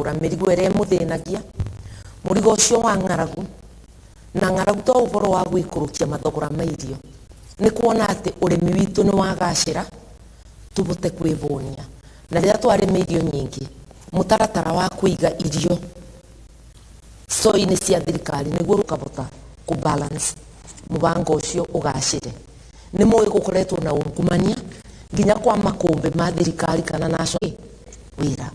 kugura mirigo ere muthinagia murigo ucio wa ng'aragu na ng'aragu to uboro wa gwikurukia mathogora ma irio ni kuona ati urimi witu ni wagacira tubote kwivunia na riria twarima irio nyingi mutaratara wa kuiga irio soini cia thirikari niguo rukabota kubalance mubango ucio ugacire ni mwe gukoretwo na ungumania nginya kwa makumbi ma thirikari kana nacio wira